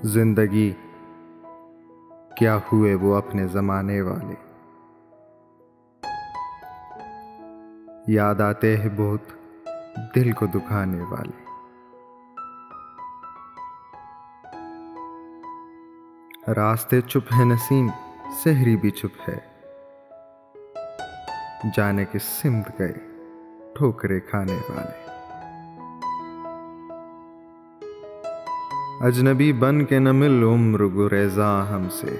जिंदगी क्या हुए वो अपने जमाने वाले, याद आते हैं बहुत दिल को दुखाने वाले। रास्ते चुप है नसीम, सहरी भी चुप है, जाने किस सिमत गए ठोकरे खाने वाले। अजनबी बन के न मिल उम्र गुरेजा हमसे,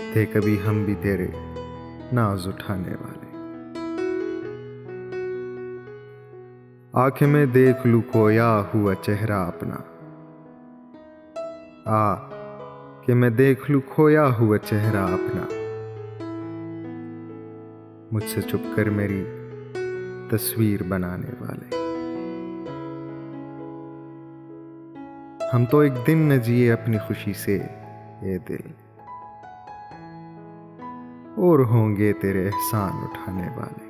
थे कभी हम भी तेरे नाज उठाने वाले। आंखें में देख लूं खोया हुआ चेहरा अपना, आ कि मैं देख लूं खोया हुआ चेहरा अपना। मुझसे छुप कर मेरी तस्वीर बनाने वाले। हम तो एक दिन न जिए अपनी खुशी से ये दिल, और होंगे तेरे एहसान उठाने वाले।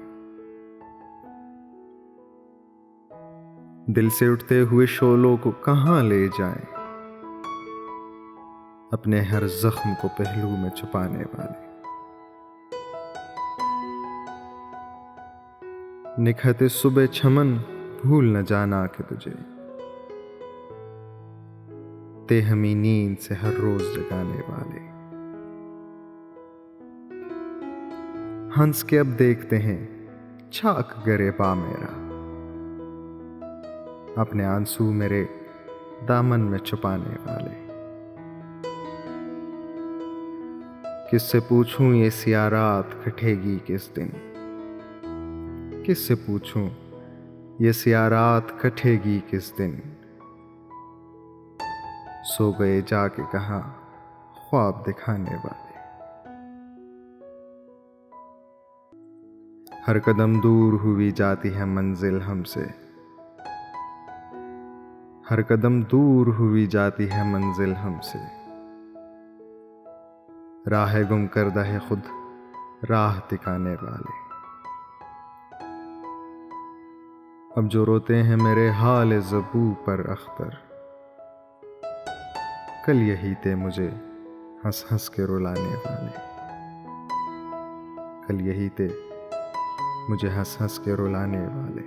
दिल से उठते हुए शोलों को कहां ले जाएं, अपने हर जख्म को पहलू में छुपाने वाले। निखते सुबह चमन भूल न जाना कि तुझे, ते हमी नींद से हर रोज जगाने वाले। हंस के अब देखते हैं छाक गरेबा मेरा, अपने आंसू मेरे दामन में छुपाने वाले। किससे पूछूं ये सियाह रात कटेगी किस दिन, किससे पूछूं ये सियाह रात कटेगी किस दिन। सो गए जाके कहां ख्वाब दिखाने वाले। हर कदम दूर हुई जाती है मंजिल हमसे, हर कदम दूर हुई जाती है मंजिल हमसे। राह गुम करदा है खुद राह दिखाने वाले। अब जो रोते हैं मेरे हाल ज़बू पर अख्तर, कल यही थे मुझे हंस हंस के रुलाने वाले। कल यही थे मुझे हंस हंस के रुलाने वाले।